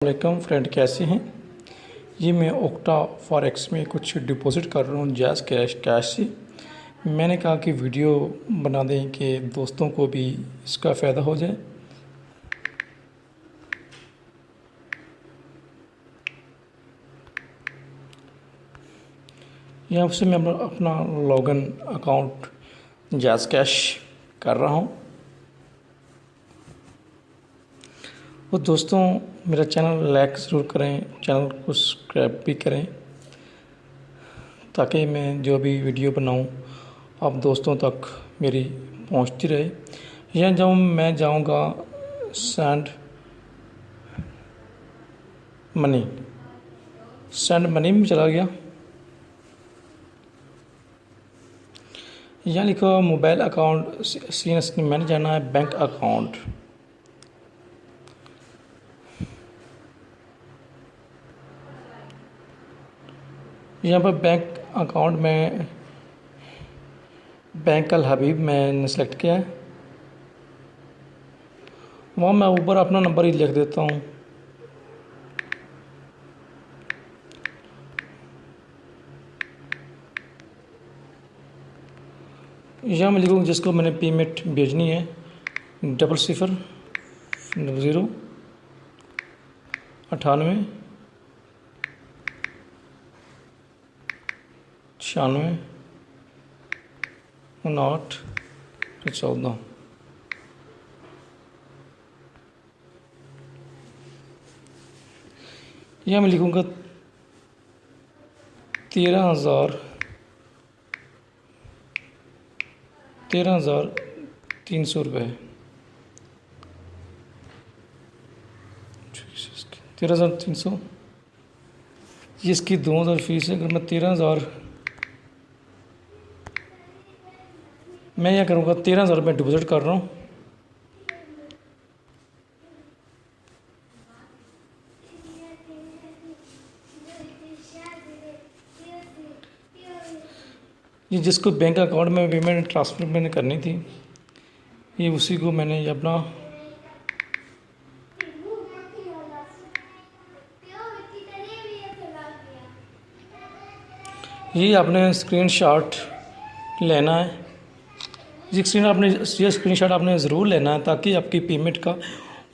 वालेकुम फ्रेंड, कैसे हैं। ये मैं ओक्टा फॉरेक्स में कुछ डिपॉज़िट कर रहा हूँ जैज़ कैश से। मैंने कहा कि वीडियो बना दें कि दोस्तों को भी इसका फ़ायदा हो जाए। यहाँ से मैं अपना लॉगिन अकाउंट जैज़ कैश कर रहा हूँ। और दोस्तों, मेरा चैनल लाइक ज़रूर करें, चैनल को सब्सक्राइब भी करें ताकि मैं जो भी वीडियो बनाऊं आप दोस्तों तक मेरी पहुंचती रहे। या जब मैं जाऊंगा सेंड मनी में चला गया। यहाँ लिखा मोबाइल अकाउंट सीएस, मैंने जाना है बैंक अकाउंट। यहाँ पर बैंक अकाउंट में बैंक अल हबीब मैंने सेलेक्ट किया है। वहाँ मैं ऊपर अपना नंबर ही लिख देता हूँ। यहाँ मैं लिखूँगा जिसको मैंने पेमेंट भेजनी है 0000 98 96 59 14। यह मैं लिखूँगा 13,300 रुपये। 13,300 ये इसकी 2,000 फीस है। अगर मैं 13,000 मैं यह करूँगा 13,000 रुपये डिपॉजिट कर रहा हूँ। ये जिसको बैंक अकाउंट में पेमेंट ट्रांसफ़र मैंने करनी थी, ये उसी को मैंने अपना ये आपने स्क्रीनशॉट लेना है। ये स्क्रीनशॉट आपने ज़रूर लेना है ताकि आपकी पेमेंट का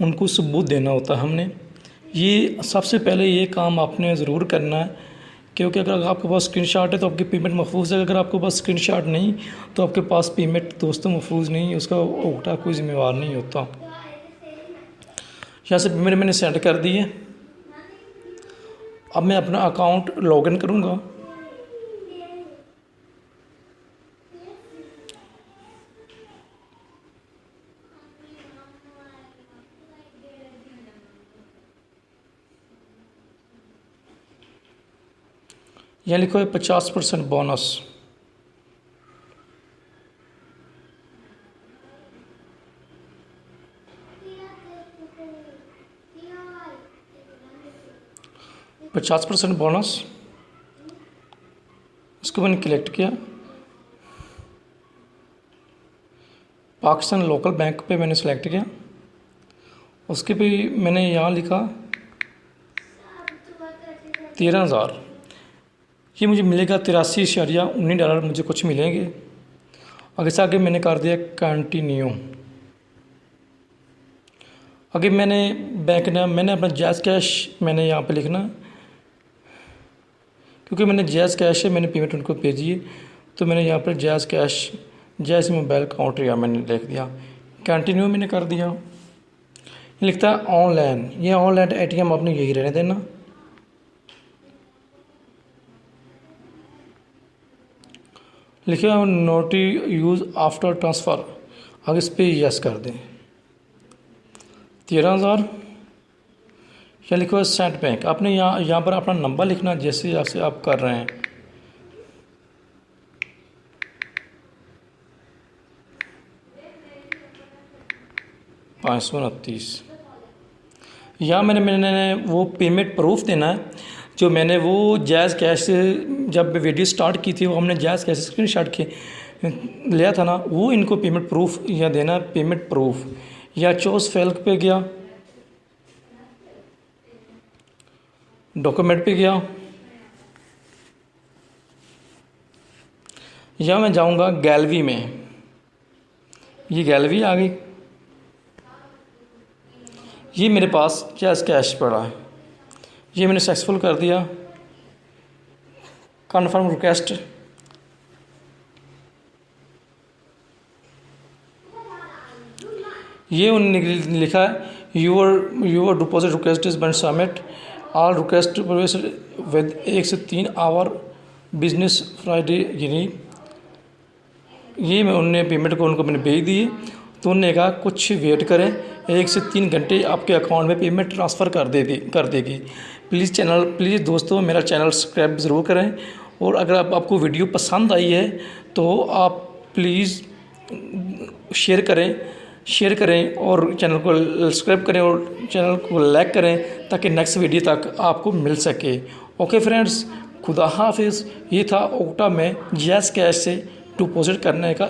उनको सबूत देना होता है हमने। ये सबसे पहले ये काम आपने ज़रूर करना है, क्योंकि अगर आपके पास स्क्रीनशॉट है तो आपकी पेमेंट महफूज है। अगर आपके पास स्क्रीनशॉट नहीं तो आपके पास पेमेंट दोस्तों महफूज नहीं, उसका ओक्टा कोई ज़िम्मेवार नहीं होता। यहाँ से पेमेंट मैंने सेंड कर दी है। अब मैं अपना अकाउंट लॉगिन करूँगा। यहाँ लिखो है 50% बोनस। बोनस इसको मैंने क्लिक किया। पाकिस्तान लोकल बैंक पे मैंने सेलेक्ट किया। उसके पे मैंने यहाँ लिखा 13,000। ये मुझे मिलेगा $83.19 मुझे कुछ मिलेंगे। आगे से आगे मैंने कर दिया कंटिन्यू। आगे मैंने बैंक नाम मैंने अपना जैज़ कैश मैंने यहाँ पे लिखना, क्योंकि मैंने जैज़ कैश है मैंने पेमेंट उनको भेजी है, तो मैंने यहाँ पर jazz cash jazz mobile account या मैंने लिख दिया। कंटिन्यू मैंने कर दिया। ये लिखता है ऑनलाइन। ये ऑनलाइन ATM आपने यही रहने देना। लिखे नोटी यूज़ आफ्टर ट्रांसफ़र, आगे इस पर यस कर दें। 13,000 या लिखो सेंट बैंक। आपने यहाँ पर अपना नंबर लिखना जैसे आप कर रहे हैं। $529। यहाँ मैंने वो पेमेंट प्रूफ देना है जो मैंने वो जैज़ कैश जब वीडियो स्टार्ट की थी, वो हमने जैज़ कैश स्क्रीनशॉट के लिया था ना, वो इनको पेमेंट प्रूफ या देना। पेमेंट प्रूफ या चोस फेल्क पे गया, डॉक्यूमेंट पे गया, या मैं जाऊंगा गैलरी में। ये गैलरी आ गई, ये मेरे पास कैश पड़ा है, ये मैंने सक्सेसफुल कर दिया। कन्फर्म रिक्वेस्ट, ये उन्होंने लिखा है यूर डिपॉजिट रिक्वेस्ट इज बन सबमिट ऑल रिक्वेस्ट विद 1 से 3 आवर बिजनेस फ्राइडे। यानी ये मैं उन्होंने पेमेंट को उनको मैंने भेज दी, तो उन्होंने कहा कुछ वेट करें, 1 से 3 घंटे आपके अकाउंट में पेमेंट ट्रांसफ़र कर देगी। प्लीज़ दोस्तों मेरा चैनल सब्सक्राइब ज़रूर करें, और अगर आपको वीडियो पसंद आई है तो आप प्लीज़ शेयर करें और चैनल को सब्सक्राइब करें और चैनल को लाइक करें, ताकि नेक्स्ट वीडियो तक आपको मिल सके। ओके फ्रेंड्स, खुदा हाफिज़। ये था ओक्टा में जैज़ कैश से डिपॉजिट करने का